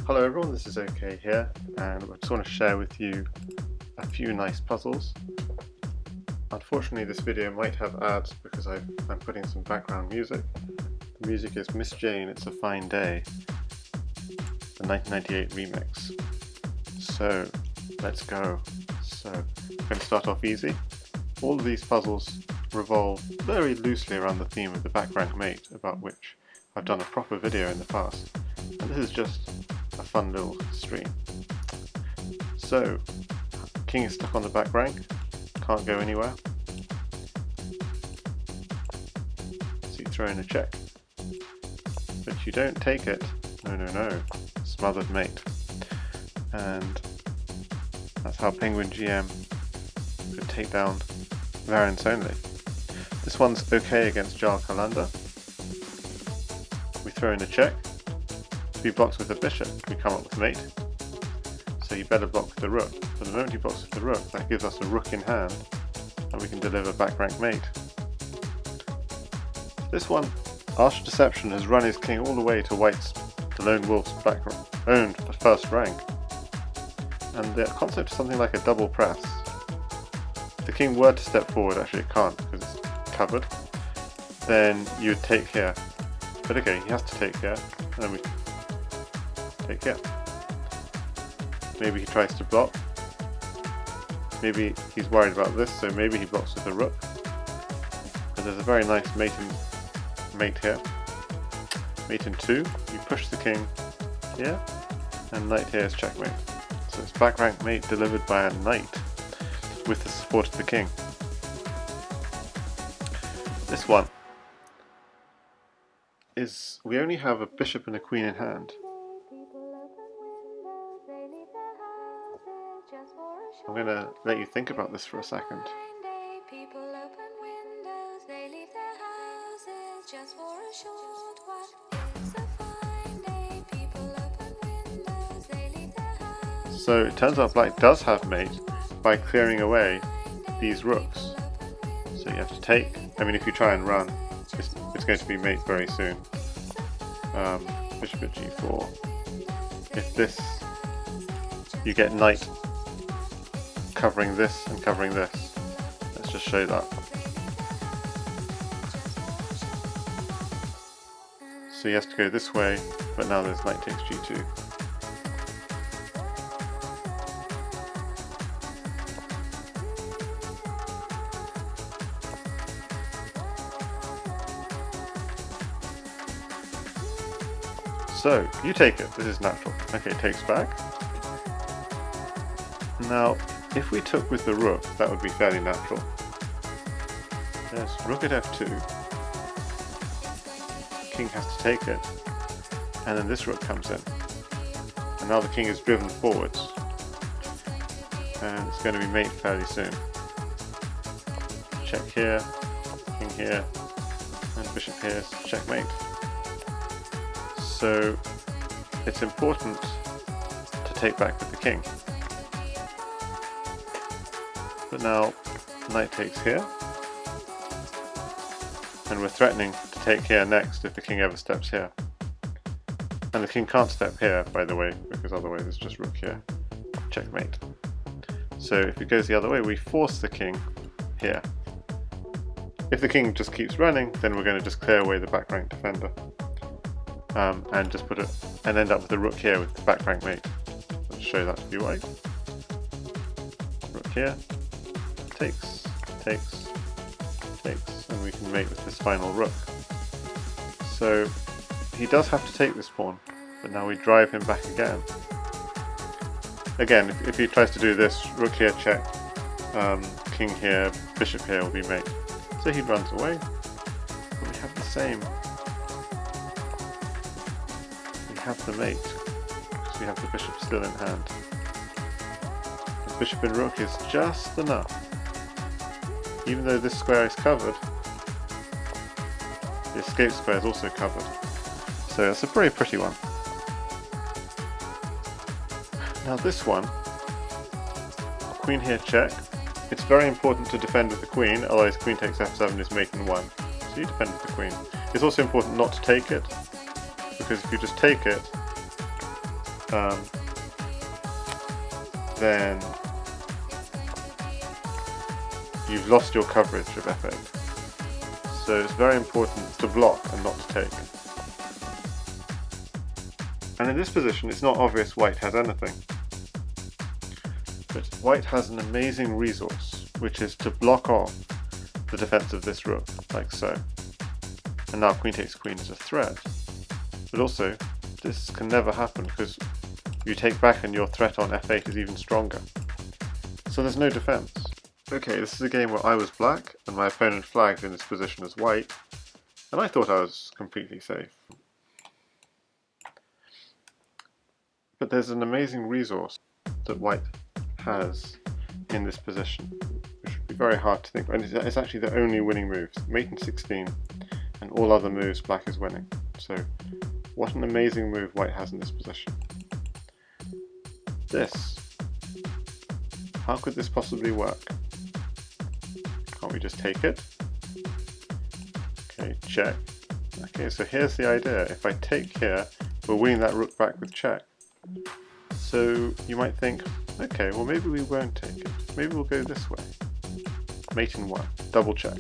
Hello everyone, this is OK here, and I just want to share with you a few nice puzzles. Unfortunately this video might have ads because I'm putting some background music. The music is Miss Jane, It's a Fine Day, the 1998 remix. So let's go. So I'm going to start off easy. All of these puzzles revolve very loosely around the theme of the back rank mate, about which I've done a proper video in the past, and this is just a fun little stream. So, king is stuck on the back rank, can't go anywhere. So you throw in a check, but you don't take it. No, smothered mate. And that's how Penguin GM could take down variants only. This one's okay against Jarl Kalander. We throw in a check. If he blocks with a bishop, we come up with mate. So you better block with the rook. But the moment he blocks with the rook, that gives us a rook in hand, and we can deliver back rank mate. This one, Arch Deception has run his king all the way to White's, the Lone Wolf's owned first rank. And the concept is something like a double press. If the king were to step forward, actually it can't because it's covered, then you would take here. But okay, he has to take here, and then we take here. Maybe he tries to block. Maybe he's worried about this, so maybe he blocks with a rook. But there's a very nice mate here. Mate in 2, you push the king here, and knight here is checkmate. So it's back rank mate delivered by a knight with the support of the king. This one is, we only have a bishop and a queen in hand. I'm going to let you think about this for a second. So it turns out black does have mate by clearing away these rooks. So you have to take, I mean if you try and run, it's going to be mate very soon. Bishop at g4. If this, you get knight covering this and covering this. Let's just show that. So he has to go this way, but now there's knight takes g2. So, you take it, this is natural. Okay, takes back. Now, if we took with the rook, that would be fairly natural. There's rook at f2. King has to take it. And then this rook comes in. And now the king is driven forwards. And it's going to be mate fairly soon. Check here, king here, and bishop here is checkmate. So it's important to take back with the king. But now knight takes here, and we're threatening to take here next if the king ever steps here. And the king can't step here, by the way, because otherwise it's just rook here. Checkmate. So if it goes the other way, we force the king here. If the king just keeps running, then we're going to just clear away the back rank defender. And just put it and end up with the rook here with the back rank mate. I'll show that to be white. Rook here, takes, and we can mate with this final rook. So he does have to take this pawn, but now we drive him back again. Again, if he tries to do this, rook here check, king here, bishop here will be mate. So he runs away, but we have the same. Have the mate, because we have the bishop still in hand. The bishop and rook is just enough. Even though this square is covered, the escape square is also covered. So it's a pretty pretty one. Now this one, queen here check. It's very important to defend with the queen, otherwise queen takes f7 is mate in 1. So you defend with the queen. It's also important not to take it, because if you just take it, then you've lost your coverage of f8. So it's very important to block and not to take. And in this position it's not obvious white has anything. But white has an amazing resource, which is to block off the defense of this rook, like so. And now queen takes queen is a threat. But also, this can never happen because you take back and your threat on f8 is even stronger. So there's no defense. Okay, this is a game where I was black and my opponent flagged in this position as white, and I thought I was completely safe. But there's an amazing resource that white has in this position, which would be very hard to think, and it's actually the only winning moves. Mate in 16, and all other moves black is winning. So what an amazing move white has in this position. This. How could this possibly work? Can't we just take it? Okay, check. Okay, so here's the idea. If I take here, we're winning that rook back with check. So you might think, okay, well maybe we won't take it. Maybe we'll go this way. Mate in 1, double check.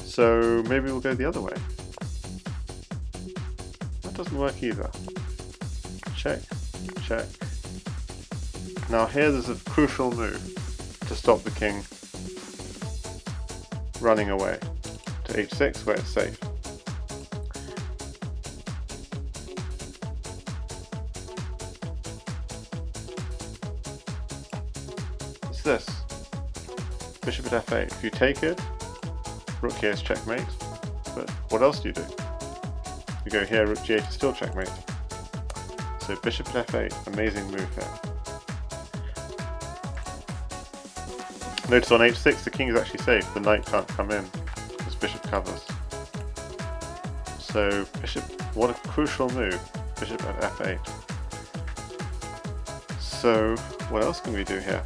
So maybe we'll go the other way. That doesn't work either. Check, check. Now here there's a crucial move to stop the king running away to h6 where it's safe. It's this. Bishop at f8. If you take it, rook here is checkmate, but what else do you do? You go here, rook g8 is still checkmate. So bishop at f8, amazing move here. Notice on h6 the king is actually safe, the knight can't come in because bishop covers. So bishop, what a crucial move, bishop at f8. So what else can we do here?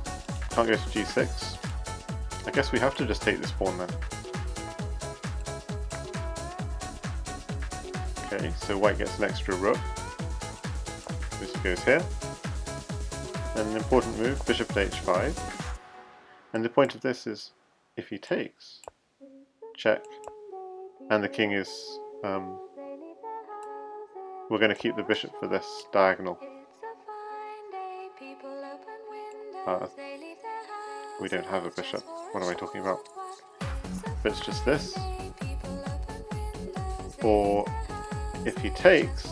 Can't go to g6. I guess we have to just take this pawn then. Okay, so white gets an extra rook. This goes here. And an important move, bishop at h5. And the point of this is, if he takes, check, and the king is, we're going to keep the bishop for this diagonal. We don't have a bishop, what am I talking about? But it's just this. Or, if he takes,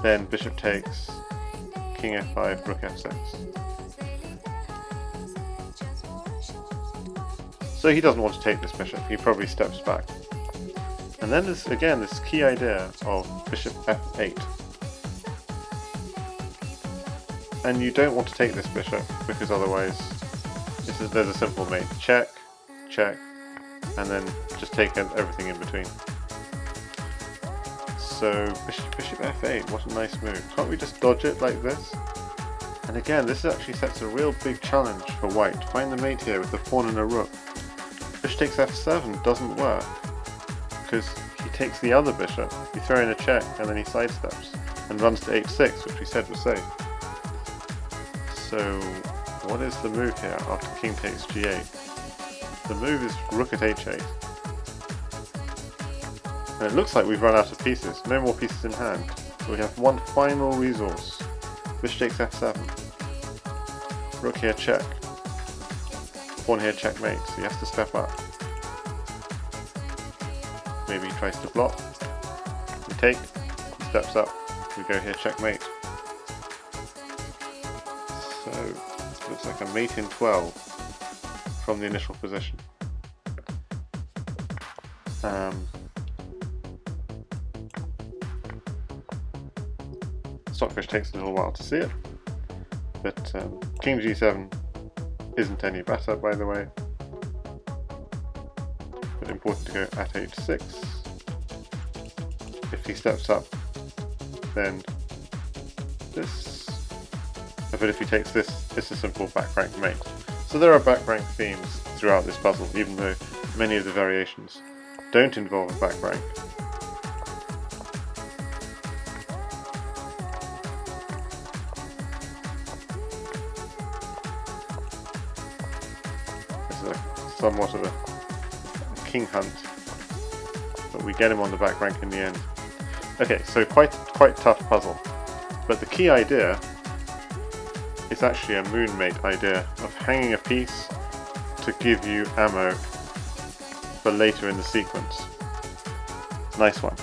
then bishop takes, king f5, rook f6. So he doesn't want to take this bishop, he probably steps back. And then there's, again, this key idea of bishop f8. And you don't want to take this bishop, because otherwise there's a simple mate. Check, check, and then just take everything in between. So bishop f8, what a nice move. Can't we just dodge it like this? And again, this actually sets a real big challenge for white. Find the mate here with the pawn and a rook. Bishop takes f7 doesn't work, because he takes the other bishop, you throw in a check, and then he sidesteps, and runs to h6, which we said was safe. So, what is the move here after king takes g8? The move is rook at h8. And it looks like we've run out of pieces, no more pieces in hand. So we have one final resource. Bishop takes f7. Rook here check. Pawn here checkmate, so he has to step up. Maybe he tries to block. We take, he steps up, we go here checkmate. So, it looks like a mate in 12 from the initial position. Stockfish takes a little while to see it, but king g7 isn't any better, by the way, but important to go at h6. If he steps up, then this, but if he takes this, it's a simple back rank mate. So So there are back rank themes throughout this puzzle, even though many of the variations don't involve a back rank. This is somewhat of a king hunt, but we get him on the back rank in the end. Okay, so quite tough puzzle, but the key idea is actually a moonmate idea of hanging a piece to give you ammo for later in the sequence. Nice one.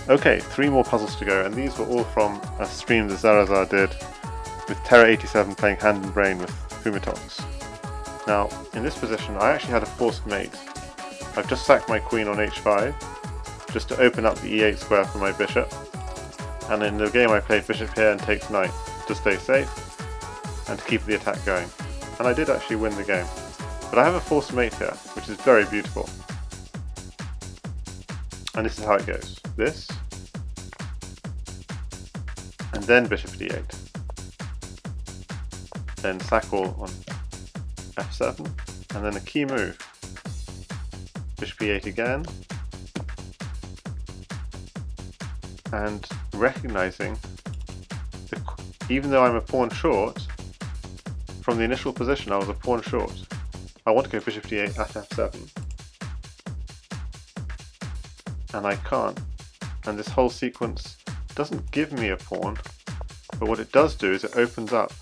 Okay, 3 more puzzles to go, and these were all from a stream that Zarazar did with Terra87 playing Hand and Brain with Fumitox. Now, in this position I actually had a forced mate. I've just sacked my queen on h5, just to open up the e8 square for my bishop, and in the game I played bishop here and takes knight to stay safe and to keep the attack going. And I did actually win the game. But I have a forced mate here, which is very beautiful. And this is how it goes. This, and then bishop d8. Then sack all on f7, and then a key move. Bishop e8 again, and recognizing that even though I'm a pawn short, from the initial position I was a pawn short. I want to go bishop d8 at f7, and I can't, and this whole sequence doesn't give me a pawn, but what it does do is it opens up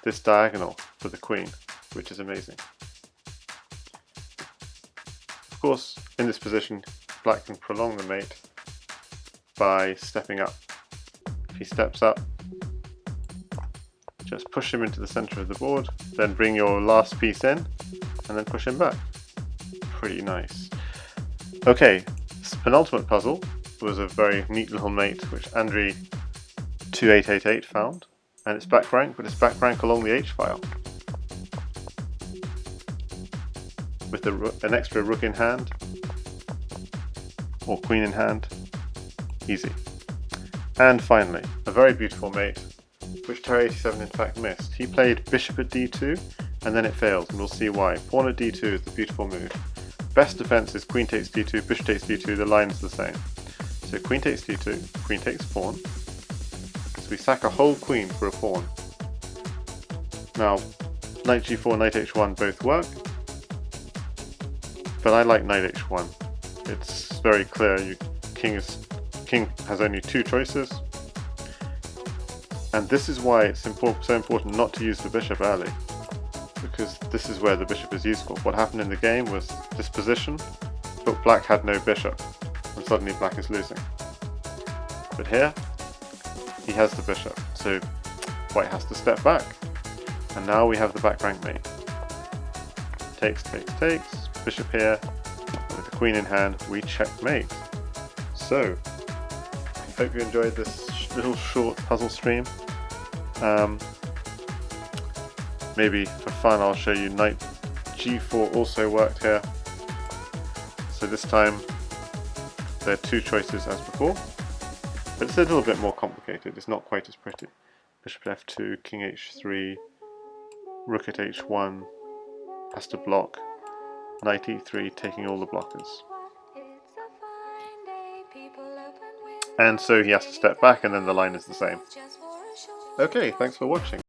this diagonal for the queen, which is amazing. Of course, in this position black can prolong the mate by stepping up. If he steps up, just push him into the center of the board, then bring your last piece in, and then push him back. Pretty nice. Okay, this penultimate puzzle was a very neat little mate which Andri 2888 found, and it's back rank, but it's back rank along the h-file. With an extra rook in hand, or queen in hand, easy. And finally, a very beautiful mate, which Terra87 in fact missed. He played bishop at d2, and then it failed, and we'll see why. Pawn at d2 is the beautiful move. Best defense is queen takes d2, bishop takes d2, the line is the same. So queen takes d2, queen takes pawn. So we sack a whole queen for a pawn. Now, knight g4, knight h1 both work, but I like knight h1. It's very clear, king has only 2 choices, and this is why it's so important not to use the bishop early, because this is where the bishop is useful. What happened in the game was this position, but black had no bishop, and suddenly black is losing. But here, he has the bishop, so white has to step back, and now we have the back rank mate. Takes, takes, takes, bishop here, and with the queen in hand, we checkmate. So, I hope you enjoyed this little short puzzle stream. Maybe for fun I'll show you knight g4 also worked here. So this time there are 2 choices as before, but it's a little bit more complicated, it's not quite as pretty. Bishop at f2, king h3, rook at h1, has to block, knight e3 taking all the blockers. And so he has to step back and then the line is the same. Okay, thanks for watching.